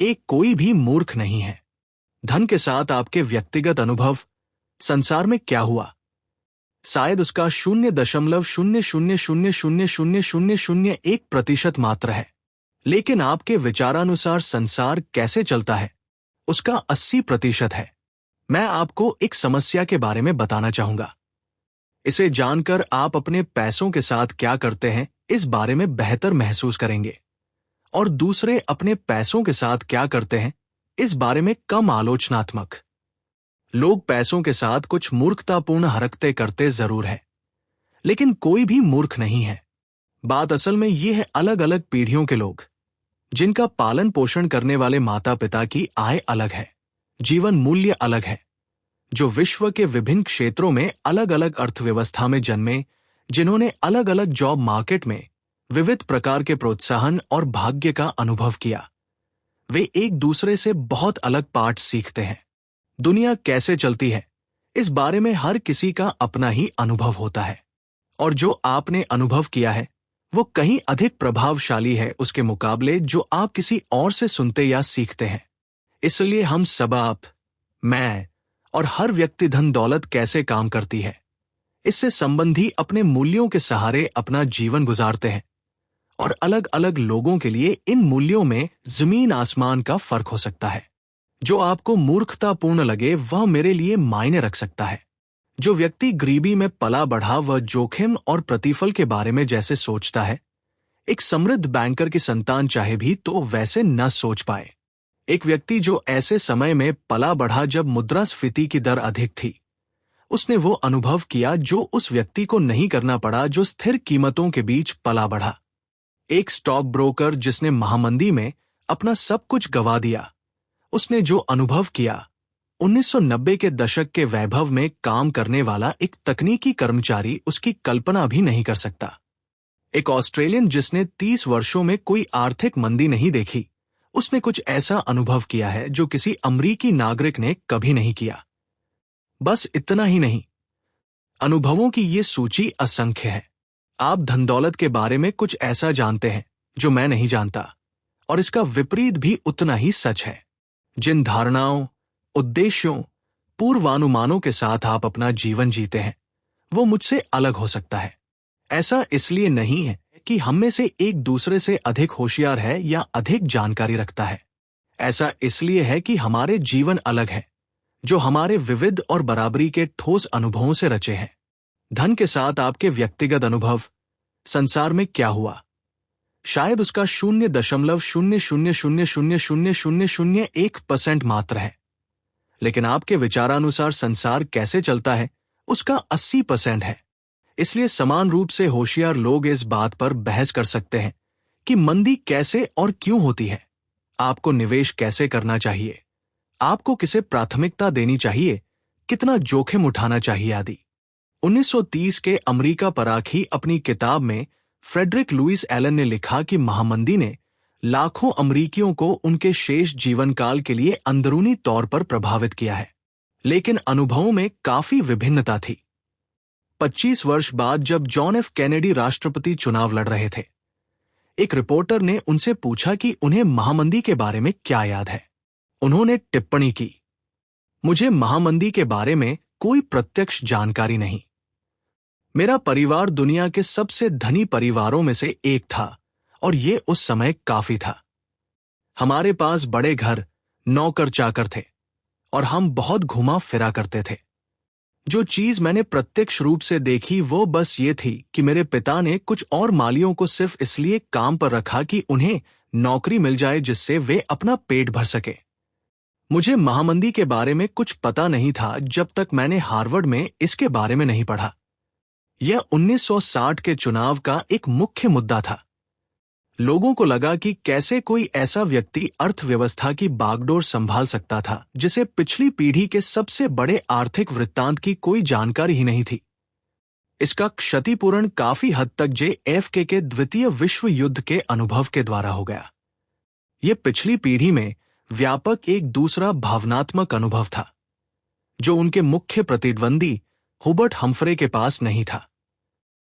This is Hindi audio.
एक कोई भी मूर्ख नहीं है। धन के साथ आपके व्यक्तिगत अनुभव, संसार में क्या हुआ, शायद उसका 0.00000001% मात्र है, लेकिन आपके विचारानुसार संसार कैसे चलता है उसका 80% है। मैं आपको एक समस्या के बारे में बताना चाहूंगा। इसे जानकर आप अपने पैसों के साथ क्या करते हैं इस बारे में बेहतर महसूस करेंगे, और दूसरे अपने पैसों के साथ क्या करते हैं इस बारे में कम आलोचनात्मक। लोग पैसों के साथ कुछ मूर्खतापूर्ण हरकतें करते जरूर है, लेकिन कोई भी मूर्ख नहीं है। बात असल में यह है अलग अलग पीढ़ियों के लोग, जिनका पालन पोषण करने वाले माता पिता की आय अलग है, जीवन मूल्य अलग है, जो विश्व के विभिन्न क्षेत्रों में अलग अलग अर्थव्यवस्था में जन्मे, जिन्होंने अलग अलग जॉब मार्केट में विविध प्रकार के प्रोत्साहन और भाग्य का अनुभव किया। वे एक दूसरे से बहुत अलग पाठ सीखते हैं। दुनिया कैसे चलती है इस बारे में हर किसी का अपना ही अनुभव होता है, और जो आपने अनुभव किया है वो कहीं अधिक प्रभावशाली है उसके मुकाबले जो आप किसी और से सुनते या सीखते हैं। इसलिए हम सब, आप, मैं और हर व्यक्ति धन दौलत कैसे काम करती है इससे संबंधी अपने मूल्यों के सहारे अपना जीवन गुजारते हैं, और अलग अलग लोगों के लिए इन मूल्यों में जमीन आसमान का फर्क हो सकता है। जो आपको मूर्खतापूर्ण लगे वह मेरे लिए मायने रख सकता है। जो व्यक्ति गरीबी में पला बढ़ा वह जोखिम और प्रतिफल के बारे में जैसे सोचता है, एक समृद्ध बैंकर की संतान चाहे भी तो वैसे न सोच पाए। एक व्यक्ति जो ऐसे समय में पला बढ़ा जब मुद्रास्फीति की दर अधिक थी, उसने वो अनुभव किया जो उस व्यक्ति को नहीं करना पड़ा जो स्थिर कीमतों के बीच पला बढ़ा। एक स्टॉक ब्रोकर जिसने महामंदी में अपना सब कुछ गंवा दिया, उसने जो अनुभव किया 1990 के दशक के वैभव में काम करने वाला एक तकनीकी कर्मचारी उसकी कल्पना भी नहीं कर सकता। एक ऑस्ट्रेलियन जिसने 30 वर्षों में कोई आर्थिक मंदी नहीं देखी, उसने कुछ ऐसा अनुभव किया है जो किसी अमरीकी नागरिक ने कभी नहीं किया। बस इतना ही नहीं, अनुभवों की ये सूची असंख्य है। आप धन दौलत के बारे में कुछ ऐसा जानते हैं जो मैं नहीं जानता, और इसका विपरीत भी उतना ही सच है। जिन धारणाओं, उद्देश्यों, पूर्वानुमानों के साथ आप अपना जीवन जीते हैं वो मुझसे अलग हो सकता है। ऐसा इसलिए नहीं है कि हम में से एक दूसरे से अधिक होशियार है या अधिक जानकारी रखता है। ऐसा इसलिए है कि हमारे जीवन अलग है, जो हमारे विविध और बराबरी के ठोस अनुभवों से रचे हैं। धन के साथ आपके व्यक्तिगत अनुभव, संसार में क्या हुआ, शायद उसका 0.00000001% मात्र है, लेकिन आपके विचारानुसार संसार कैसे चलता है उसका 80% है। इसलिए समान रूप से होशियार लोग इस बात पर बहस कर सकते हैं कि मंदी कैसे और क्यों होती है, आपको निवेश कैसे करना चाहिए, आपको किसे प्राथमिकता देनी चाहिए, कितना जोखिम उठाना चाहिए आदि। 1930 के अमेरिका पराखी अपनी किताब में फ्रेडरिक लुइस एलन ने लिखा कि महामंदी ने लाखों अमरीकियों को उनके शेष जीवन काल के लिए अंदरूनी तौर पर प्रभावित किया है, लेकिन अनुभवों में काफी विभिन्नता थी। 25 वर्ष बाद जब जॉन एफ कैनेडी राष्ट्रपति चुनाव लड़ रहे थे, एक रिपोर्टर ने उनसे पूछा कि उन्हें महामंदी के बारे में क्या याद है। उन्होंने टिप्पणी की, मुझे महामंदी के बारे में कोई प्रत्यक्ष जानकारी नहीं। मेरा परिवार दुनिया के सबसे धनी परिवारों में से एक था, और ये उस समय काफी था। हमारे पास बड़े घर, नौकर चाकर थे, और हम बहुत घुमा फिरा करते थे। जो चीज मैंने प्रत्यक्ष रूप से देखी वो बस ये थी कि मेरे पिता ने कुछ और मालियों को सिर्फ इसलिए काम पर रखा कि उन्हें नौकरी मिल जाए जिससे वे अपना पेट भर सके। मुझे महामंदी के बारे में कुछ पता नहीं था जब तक मैंने हार्वर्ड में इसके बारे में नहीं पढ़ा। यह 1960 के चुनाव का एक मुख्य मुद्दा था। लोगों को लगा कि कैसे कोई ऐसा व्यक्ति अर्थव्यवस्था की बागडोर संभाल सकता था जिसे पिछली पीढ़ी के सबसे बड़े आर्थिक वृत्तांत की कोई जानकारी ही नहीं थी। इसका क्षतिपूरण काफी हद तक JFK के द्वितीय विश्व युद्ध के अनुभव के द्वारा हो गया। यह पिछली पीढ़ी में व्यापक एक दूसरा भावनात्मक अनुभव था, जो उनके मुख्य प्रतिद्वंदी हुबर्ट हम्फ्रे के पास नहीं था।